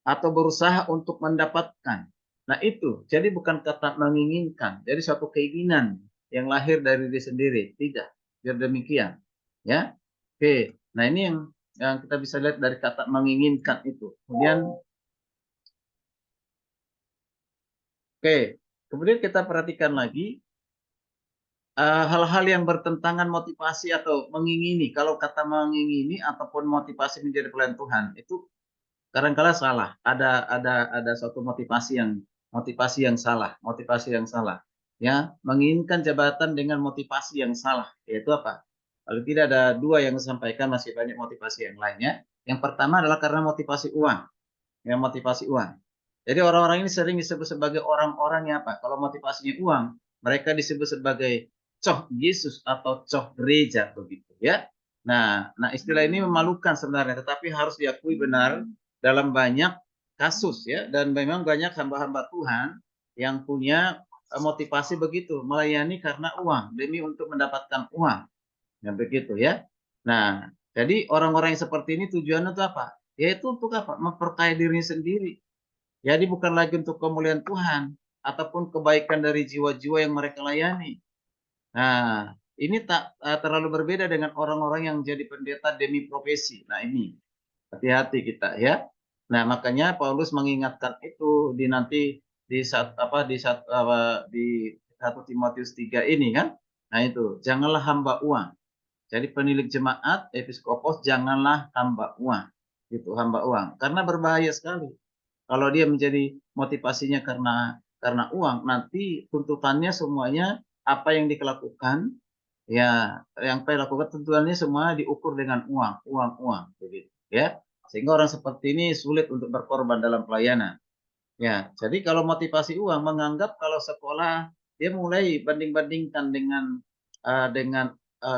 atau berusaha untuk mendapatkan. Nah, itu jadi bukan kata menginginkan, jadi suatu keinginan yang lahir dari diri sendiri, tidak. Biar demikian, ya. Oke, nah ini yang kita bisa lihat dari kata menginginkan itu. Kemudian kita perhatikan lagi hal-hal yang bertentangan motivasi atau mengingini. Kalau kata mengingini ataupun motivasi menjadi pelayan Tuhan itu kadang-kala salah. Ada suatu motivasi yang salah, motivasi yang salah. Ya, menginginkan jabatan dengan motivasi yang salah, yaitu apa? Kalau tidak ada dua yang disampaikan, masih banyak motivasi yang lainnya. Yang pertama adalah karena motivasi uang, ya, motivasi uang. Jadi orang-orang ini sering disebut sebagai orang-orang yang apa? Kalau motivasinya uang, mereka disebut sebagai coh Yesus atau coh gereja begitu, ya. Nah istilah ini memalukan sebenarnya, tetapi harus diakui benar dalam banyak kasus, ya, dan memang banyak hamba-hamba Tuhan yang punya motivasi begitu, melayani karena uang, demi untuk mendapatkan uang. Ya begitu, ya. Nah, jadi orang-orang yang seperti ini tujuannya itu apa? Yaitu untuk apa? Memperkaya dirinya sendiri. Jadi bukan lagi untuk kemuliaan Tuhan ataupun kebaikan dari jiwa-jiwa yang mereka layani. Nah, ini tak terlalu berbeda dengan orang-orang yang jadi pendeta demi profesi. Nah, ini hati-hati kita, ya. Nah, makanya Paulus mengingatkan itu di nanti di saat apa di 1 Timotius 3 ini kan. Nah, itu janganlah hamba uang. Jadi penilik jemaat, episkopos janganlah hamba uang. Itu hamba uang karena berbahaya sekali. Kalau dia menjadi motivasinya karena uang, nanti tuntutannya semuanya apa yang dilakukan, ya, yang dilakukan tuntutannya semua diukur dengan uang, uang, uang, begitu, ya. Sehingga orang seperti ini sulit untuk berkorban dalam pelayanan. Ya, jadi kalau motivasi uang menganggap kalau sekolah dia mulai banding-bandingkan dengan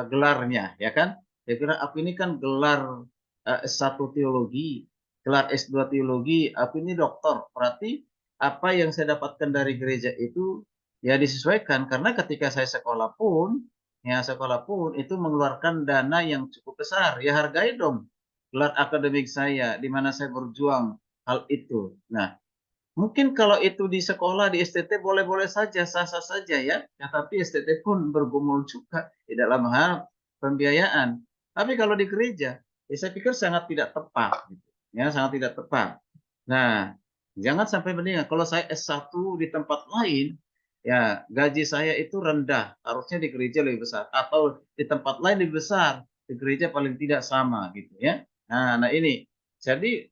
gelarnya, ya kan? Dia kira aku ini kan gelar S1 teologi, gelar S2 teologi, aku ini doktor. Berarti apa yang saya dapatkan dari gereja itu ya disesuaikan karena ketika saya sekolah pun itu mengeluarkan dana yang cukup besar. Ya hargai dong gelar akademik saya di mana saya berjuang hal itu. Nah, mungkin kalau itu di sekolah, di STT boleh-boleh saja, sah-sah saja, ya. Ya, tapi STT pun bergumul juga di dalam hal pembiayaan. Tapi kalau di gereja, ya saya pikir sangat tidak tepat, gitu. Ya, sangat tidak tepat. Nah, jangan sampai mendengar kalau saya S1 di tempat lain, ya gaji saya itu rendah, harusnya di gereja lebih besar, atau di tempat lain lebih besar, di gereja paling tidak sama, gitu ya. Nah ini, jadi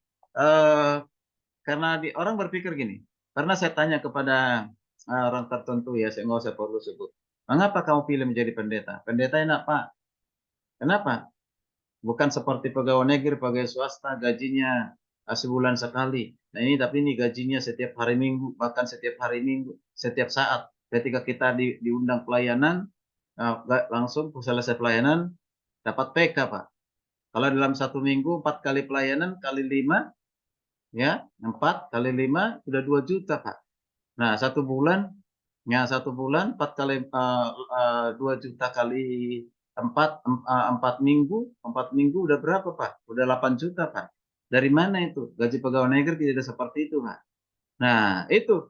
karena orang berpikir gini, karena saya tanya kepada orang tertentu ya, saya nggak usah perlu sebut, mengapa kamu pilih menjadi pendeta? Pendeta enak Pak. Kenapa? Bukan seperti pegawai negeri, pegawai swasta, gajinya sebulan sekali. Nah ini tapi ini gajinya setiap hari Minggu, bahkan setiap hari Minggu, setiap saat. Ketika kita diundang pelayanan, langsung selesai pelayanan dapat PK Pak. Kalau dalam satu minggu 4 kali pelayanan kali 5, ya 4 kali 5 sudah 2 juta Pak. Nah 1 bulan, ya 1 bulan 4 kali 2 juta kali 4 minggu udah berapa Pak? Udah 8 juta Pak. Dari mana itu? Gaji pegawai negeri tidak seperti itu Pak. Nah itu,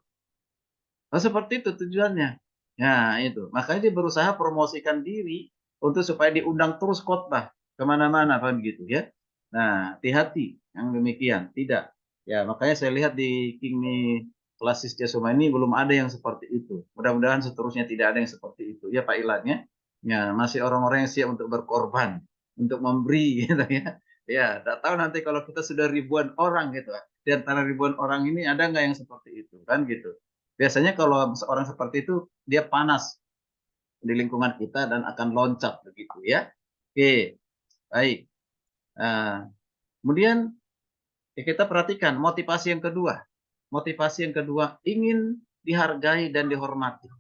seperti itu tujuannya. Nah itu, makanya dia berusaha promosikan diri untuk supaya diundang terus khotbah kemana-mana kan gitu ya. Nah hati-hati yang demikian, tidak. Ya makanya saya lihat di Kingmi Klasis Jasuma ini belum ada yang seperti itu. Mudah-mudahan seterusnya tidak ada yang seperti itu ya Pak Ilan ya. Ya masih orang-orang yang siap untuk berkorban, untuk memberi gitu ya. Ya, tidak tahu nanti kalau kita sudah ribuan orang gitu. Di antara ribuan orang ini ada nggak yang seperti itu kan gitu. Biasanya kalau seorang seperti itu dia panas di lingkungan kita dan akan loncat begitu ya. Oke, baik. Nah, kemudian kita perhatikan motivasi yang kedua. Motivasi yang kedua ingin dihargai dan dihormati.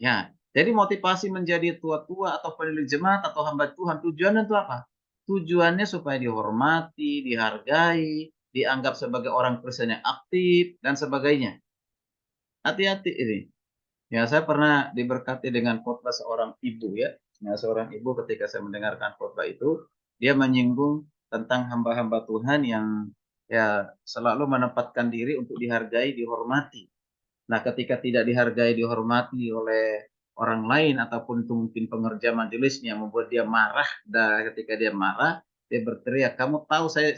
Ya, jadi motivasi menjadi tua-tua atau pendiri jemaat atau hamba Tuhan tujuannya itu apa? Tujuannya supaya dihormati, dihargai, dianggap sebagai orang Kristen yang aktif dan sebagainya. Hati-hati ini. Ya, saya pernah diberkati dengan khotbah seorang ibu ya. Nah, seorang ibu ketika saya mendengarkan khotbah itu, dia menyinggung tentang hamba-hamba Tuhan yang ya selalu menempatkan diri untuk dihargai, dihormati. Nah, ketika tidak dihargai, dihormati oleh orang lain ataupun itu mungkin pengerja majelisnya membuat dia marah, dan ketika dia marah, dia berteriak, "Kamu tahu saya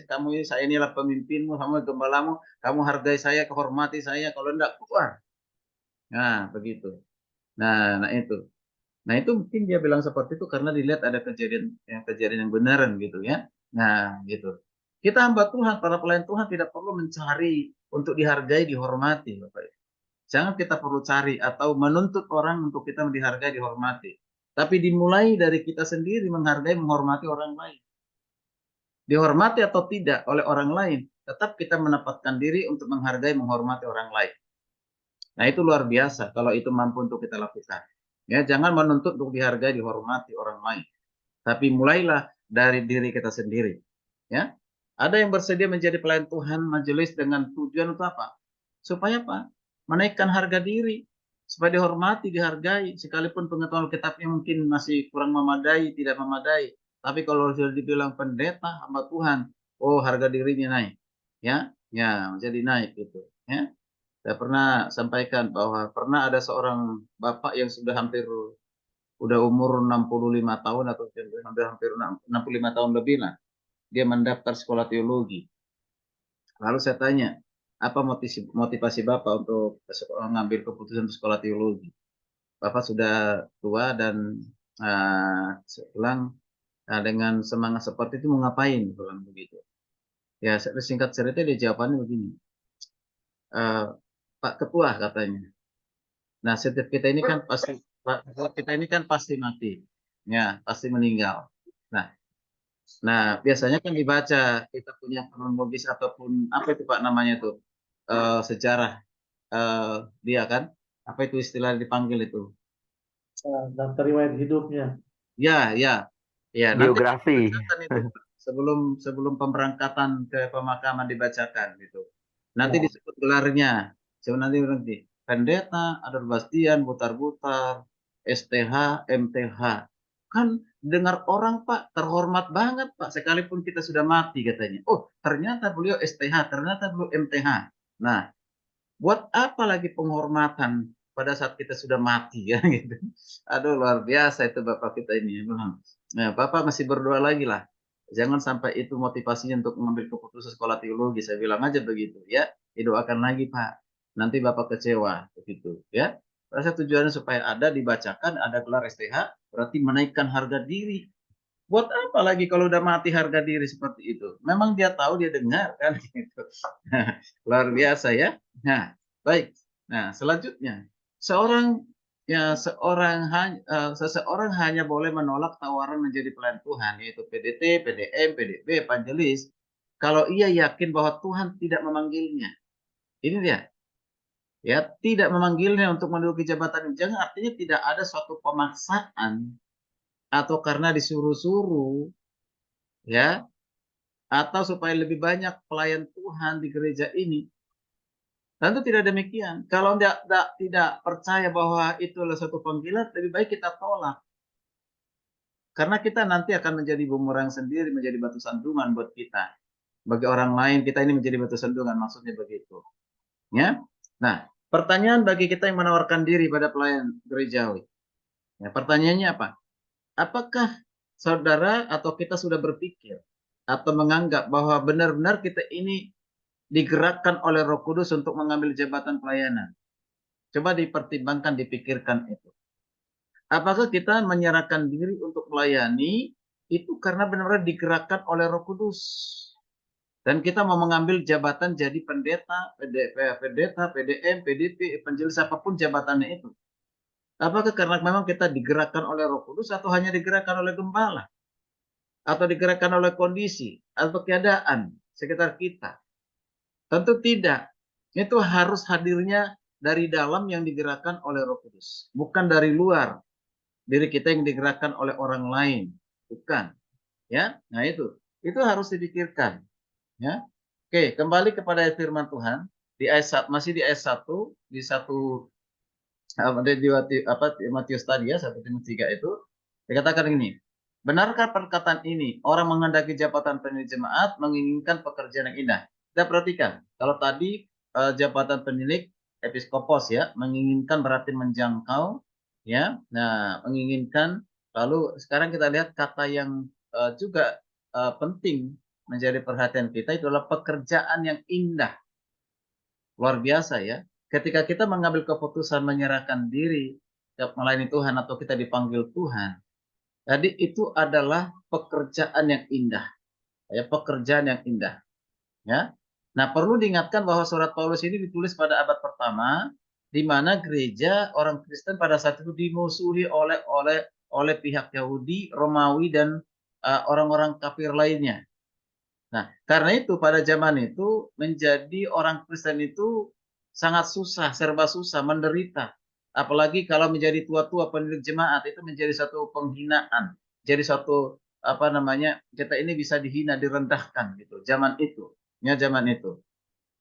inilah pemimpinmu, kamu gembalamu, kamu hargai saya, kehormati saya, kalau enggak keluar." Nah, begitu. Nah itu. Nah itu mungkin dia bilang seperti itu karena dilihat ada kejadian yang benaran gitu ya. Nah gitu. Kita hamba Tuhan, para pelayan Tuhan tidak perlu mencari untuk dihargai, dihormati, Bapak Ibu. Jangan kita perlu cari atau menuntut orang untuk kita dihargai, dihormati. Tapi dimulai dari kita sendiri menghargai, menghormati orang lain. Dihormati atau tidak oleh orang lain, tetap kita menempatkan diri untuk menghargai, menghormati orang lain. Nah, itu luar biasa kalau itu mampu untuk kita lakukan. Ya, jangan menuntut untuk dihargai, dihormati orang lain. Tapi mulailah dari diri kita sendiri. Ya. Ada yang bersedia menjadi pelayan Tuhan majelis dengan tujuan untuk apa? Supaya apa? Menaikkan harga diri, supaya dihormati, dihargai, sekalipun pengetahuan kitabnya mungkin masih kurang memadai, tidak memadai. Tapi kalau sudah dibilang pendeta, hamba Tuhan, oh harga dirinya naik. Ya, ya, jadi naik gitu. Ya. Saya pernah sampaikan bahwa pernah ada seorang bapak yang sudah udah umur 65 tahun atau hampir 65 tahun lebih lah. Dia mendaftar sekolah teologi. Lalu saya tanya, apa motivasi Bapak untuk mengambil keputusan sekolah teologi? Bapak sudah tua dan pulang dengan semangat seperti itu mau ngapain? Pulang begitu. Ya singkat cerita dia jawabannya begini, Pak Ketua katanya. Nah, setiap kita ini kan pasti kita ini kan pasti mati. Ya, pasti meninggal. Nah, biasanya kan dibaca kita punya kronologis ataupun apa itu Pak namanya itu sejarah dia kan apa itu istilah dipanggil itu Daftar riwayat hidupnya. ya ya ya nanti Biografi. dibacakan itu Pak. sebelum sebelum pemberangkatan ke pemakaman dibacakan gitu nanti Ya. disebut gelarnya coba nanti pendeta ada Bastian Butar-Butar STH MTH kan dengar orang Pak terhormat banget Pak sekalipun kita sudah mati katanya oh ternyata beliau STH ternyata beliau MTH nah buat apa lagi penghormatan pada saat kita sudah mati ya gitu. Aduh luar biasa itu Bapak kita ini. Nah, Bapak masih berdoa lagi lah. Jangan sampai itu motivasinya untuk mengambil keputusan sekolah teologi. Saya bilang aja begitu ya. Didoakan lagi Pak. Nanti Bapak kecewa begitu ya. Rasa tujuannya supaya ada dibacakan, ada gelar STH, berarti menaikkan harga diri. Buat apa lagi kalau udah mati harga diri seperti itu? Memang dia tahu, dia dengar kan gitu. Luar biasa ya. Nah, baik. Nah, selanjutnya seorang seseorang hanya boleh menolak tawaran menjadi pelayan Tuhan yaitu PDT, PDM, PDB, evangelis kalau ia yakin bahwa Tuhan tidak memanggilnya. Ini dia. Ya, tidak memanggilnya untuk menduduki jabatan ini. Jangan artinya tidak ada suatu pemaksaan atau karena disuruh-suruh ya, atau supaya lebih banyak pelayan Tuhan di gereja ini. Tentu tidak demikian. Kalau tidak percaya bahwa itu adalah satu panggilan, lebih baik kita tolak. Karena kita nanti akan menjadi bumerang sendiri, menjadi batu sandungan buat kita. Bagi orang lain, kita ini menjadi batu sandungan, maksudnya begitu. Ya. Nah, pertanyaan bagi kita yang menawarkan diri pada pelayan gerejawi. Ya, pertanyaannya apa? Apakah saudara atau kita sudah berpikir atau menganggap bahwa benar-benar kita ini digerakkan oleh Roh Kudus untuk mengambil jabatan pelayanan? Coba dipertimbangkan, dipikirkan itu. Apakah kita menyerahkan diri untuk melayani itu karena benar-benar digerakkan oleh Roh Kudus? Dan kita mau mengambil jabatan jadi pendeta, PDM, PDP, evangelis, apapun jabatannya itu. Apakah karena memang kita digerakkan oleh Roh Kudus atau hanya digerakkan oleh gembala? Atau digerakkan oleh kondisi atau keadaan sekitar kita? Tentu tidak. Itu harus hadirnya dari dalam yang digerakkan oleh Roh Kudus, bukan dari luar. Diri kita yang digerakkan oleh orang lain, bukan. Ya, nah itu harus dipikirkan. Ya, oke, kembali kepada firman Tuhan di ayat masih di ayat 1 di satu di Matius tadi ya 1 Timotius 3 itu dikatakan ini. Benarkah perkataan ini? Orang menghendaki jabatan penilik jemaat menginginkan pekerjaan yang indah. Kita perhatikan, kalau tadi jabatan penilik episkopos ya, menginginkan berarti menjangkau ya. Nah, menginginkan, lalu sekarang kita lihat kata yang juga penting menjadi perhatian kita itu adalah pekerjaan yang indah. Luar biasa ya. Ketika kita mengambil keputusan menyerahkan diri melayani Tuhan atau kita dipanggil Tuhan, jadi itu adalah pekerjaan yang indah. Ya, pekerjaan yang indah. Ya. Nah, perlu diingatkan bahwa surat Paulus ini ditulis pada abad pertama, di mana gereja orang Kristen pada saat itu dimusuhi oleh pihak Yahudi, Romawi, dan orang-orang kafir lainnya. Nah, karena itu pada zaman itu menjadi orang Kristen itu sangat susah, serba susah, menderita. Apalagi kalau menjadi tua-tua penilik jemaat itu menjadi satu penghinaan. Jadi satu apa namanya, kita ini bisa dihina, direndahkan gitu. Zaman itu, ya zaman itu.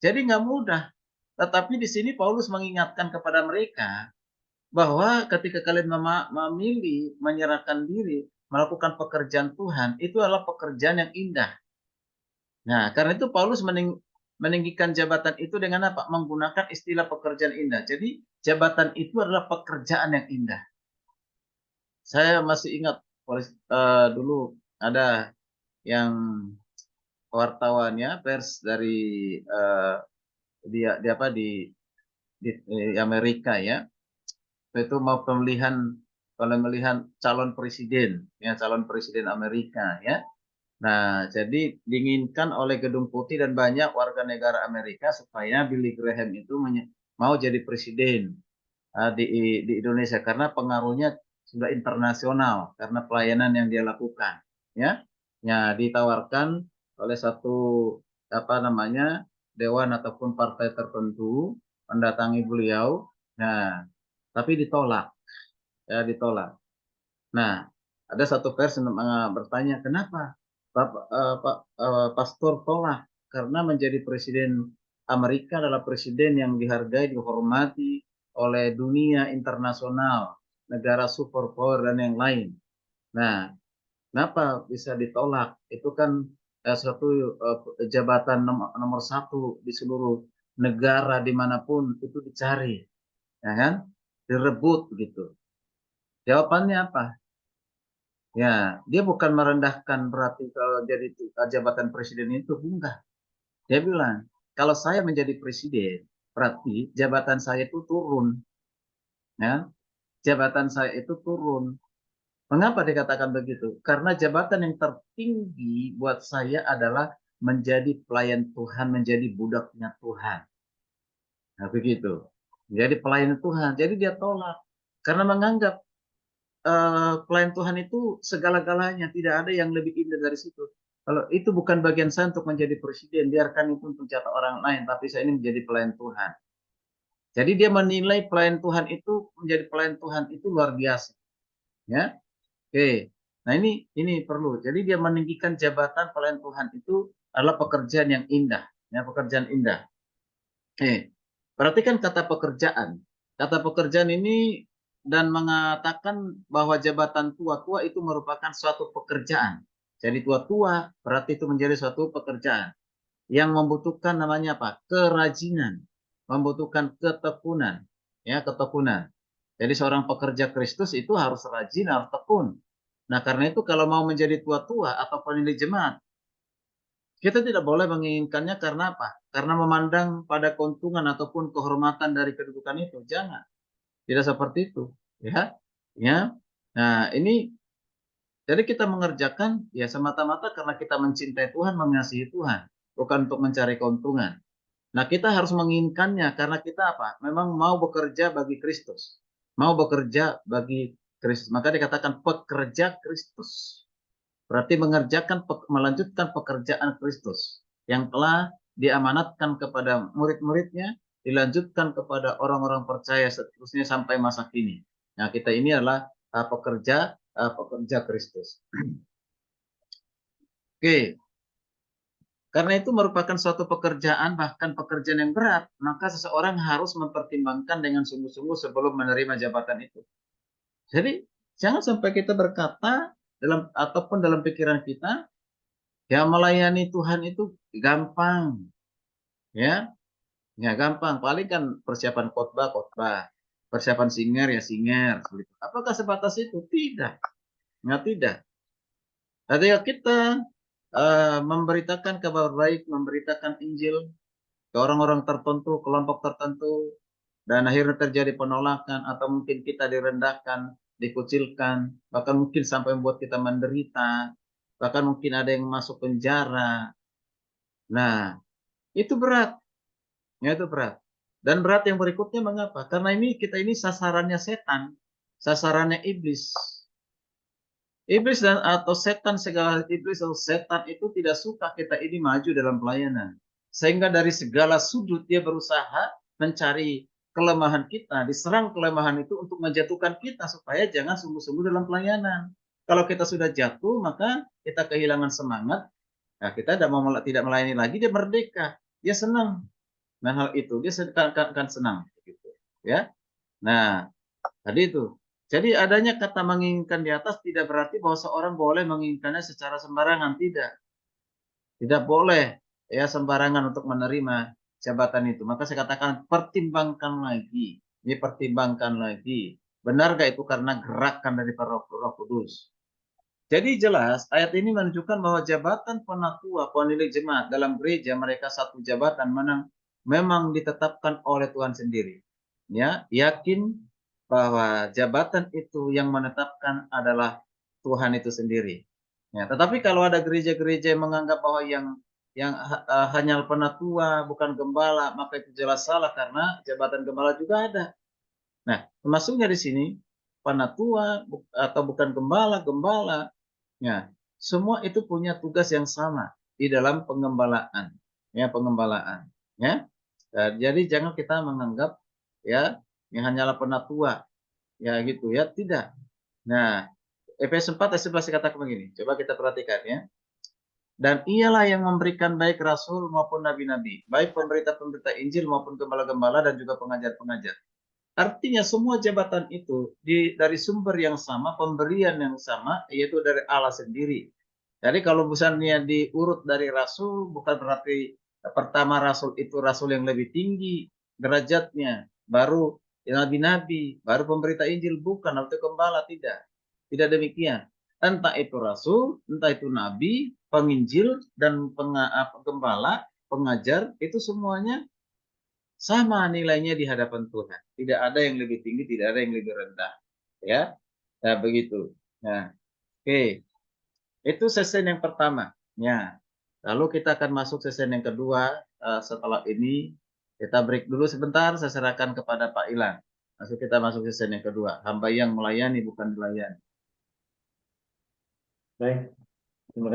Jadi nggak mudah. Tetapi di sini Paulus mengingatkan kepada mereka bahwa ketika kalian memilih, menyerahkan diri, melakukan pekerjaan Tuhan, itu adalah pekerjaan yang indah. Nah, karena itu Paulus meninggikan jabatan itu dengan apa? Menggunakan istilah pekerjaan indah. Jadi, jabatan itu adalah pekerjaan yang indah. Saya masih ingat dulu ada yang wartawannya pers dari di apa di Amerika ya. Itu mau pemilihan calon presiden ya, calon presiden Amerika ya. Nah, jadi diinginkan oleh Gedung Putih dan banyak warga negara Amerika supaya Billy Graham itu mau jadi presiden di Indonesia karena pengaruhnya sudah internasional karena pelayanan yang dia lakukan. Ya, ya ditawarkan oleh satu apa namanya dewan ataupun partai tertentu mendatangi beliau. Nah, tapi ditolak, ya ditolak. Nah, ada satu versi bertanya, kenapa Pastor tolak? Karena menjadi presiden Amerika adalah presiden yang dihargai, dihormati oleh dunia internasional, negara superpower dan yang lain. Nah, kenapa bisa ditolak? Itu kan suatu jabatan nomor 1 di seluruh negara dimanapun itu dicari, ya kan? direbut begitu. Jawabannya apa? Ya, dia bukan merendahkan berarti kalau jadi jabatan presiden itu, enggak. Dia bilang, kalau saya menjadi presiden, berarti jabatan saya itu turun. Ya, jabatan saya itu turun. Mengapa dikatakan begitu? Karena jabatan yang tertinggi buat saya adalah menjadi pelayan Tuhan, menjadi budaknya Tuhan. Nah, begitu. Jadi pelayan Tuhan. Jadi dia tolak. Karena menganggap pelayan Tuhan itu segala-galanya. Tidak ada yang lebih indah dari situ. Kalau itu bukan bagian saya untuk menjadi presiden, biarkan itu untuk jatah orang lain. Tapi saya ini menjadi pelayan Tuhan. Jadi dia menilai pelayan Tuhan itu menjadi pelayan Tuhan itu luar biasa. Ya, oke. Nah ini perlu. Jadi dia meninggikan jabatan pelayan Tuhan itu adalah pekerjaan yang indah. Ya, pekerjaan indah. Perhatikan kata pekerjaan. Kata pekerjaan ini dan mengatakan bahwa jabatan tua-tua itu merupakan suatu pekerjaan. Jadi tua-tua berarti itu menjadi suatu pekerjaan yang membutuhkan namanya apa? Kerajinan, membutuhkan ketekunan, ya ketekunan. Jadi seorang pekerja Kristus itu harus rajin, harus tekun. Nah karena itu kalau mau menjadi tua-tua atau pemilik jemaat, kita tidak boleh menginginkannya karena apa? Karena memandang pada keuntungan ataupun kehormatan dari kedudukan itu. Jangan. Tidak seperti itu. Ya. Ya. Nah, ini jadi kita mengerjakan ya semata-mata karena kita mencintai Tuhan, mengasihi Tuhan, bukan untuk mencari keuntungan. Nah, kita harus menginginkannya karena kita apa? Memang mau bekerja bagi Kristus. Mau bekerja bagi Kristus. Maka dikatakan pekerja Kristus. Berarti melanjutkan pekerjaan Kristus yang telah diamanatkan kepada murid-muridnya, dilanjutkan kepada orang-orang percaya seterusnya sampai masa kini. Nah, kita ini adalah pekerja Kristus. Oke, karena itu merupakan suatu pekerjaan, bahkan pekerjaan yang berat, maka seseorang harus mempertimbangkan dengan sungguh-sungguh sebelum menerima jabatan itu. Jadi, jangan sampai kita berkata ataupun dalam pikiran kita, ya melayani Tuhan itu gampang, ya, ya gampang. Paling kan persiapan khotbah, persiapan singer ya singer. Apakah sebatas itu? Tidak, nggak tidak. Ketika kita memberitakan kabar baik, memberitakan Injil ke orang-orang tertentu, kelompok tertentu, dan akhirnya terjadi penolakan atau mungkin kita direndahkan, dikucilkan, bahkan mungkin sampai membuat kita menderita, bahkan mungkin ada yang masuk penjara. Nah, itu berat. Ya, itu berat. Dan berat yang berikutnya mengapa? Karena kita ini sasarannya setan, sasarannya iblis. Iblis atau setan segala iblis atau setan itu tidak suka kita ini maju dalam pelayanan. Sehingga dari segala sudut dia berusaha mencari kelemahan kita, diserang kelemahan itu untuk menjatuhkan kita supaya jangan sungguh-sungguh dalam pelayanan. Kalau kita sudah jatuh, maka kita kehilangan semangat. Nah, kita tidak melayani lagi, dia merdeka, dia senang. Nah, hal itu dia akan senang gitu, ya. Nah, tadi itu. Jadi adanya kata menginginkan di atas tidak berarti bahwa seorang boleh menginginkannya secara sembarangan, tidak. Tidak boleh ya sembarangan untuk menerima jabatan itu. Maka saya katakan pertimbangkan lagi. Ini pertimbangkan lagi. Benar gak itu karena gerakan dari Roh Kudus? Jadi jelas ayat ini menunjukkan bahwa jabatan penatua, pemilik jemaat dalam gereja mereka satu jabatan memang ditetapkan oleh Tuhan sendiri. Ya, yakin bahwa jabatan itu yang menetapkan adalah Tuhan itu sendiri. Ya, tetapi kalau ada gereja-gereja yang menganggap bahwa hanya penatua bukan gembala, maka itu jelas salah karena jabatan gembala juga ada. Nah, termasuknya di sini penatua atau bukan gembala, ya, semua itu punya tugas yang sama di dalam pengembalaan, ya pengembalaan, ya. Jadi jangan kita menganggap ya yang hanyalah penatua, ya gitu ya, tidak. Nah, Efesus 4 ayat 11 dikatakan begini. Coba kita perhatikan ya. Dan ialah yang memberikan baik rasul maupun nabi-nabi, baik pemberita-pemberita Injil maupun gembala-gembala dan juga pengajar-pengajar. Artinya semua jabatan itu dari sumber yang sama, pemberian yang sama, yaitu dari Allah sendiri. Jadi kalau misalnya diurut dari rasul, bukan berarti pertama rasul itu rasul yang lebih tinggi derajatnya, baru nabi-nabi, baru pemberita Injil, bukan, atau gembala, tidak. Tidak demikian. Entah itu rasul, entah itu nabi, penginjil, dan gembala, pengajar, itu semuanya sama nilainya di hadapan Tuhan. Tidak ada yang lebih tinggi, tidak ada yang lebih rendah. Ya, nah begitu. Nah, oke. Itu sesen yang pertama. Ya. Lalu kita akan masuk sesen yang kedua. Setelah ini kita break dulu sebentar. Saya serahkan kepada Pak Ilan. Kita masuk sesen yang kedua. Hamba yang melayani bukan dilayani. Baik. Terima kasih.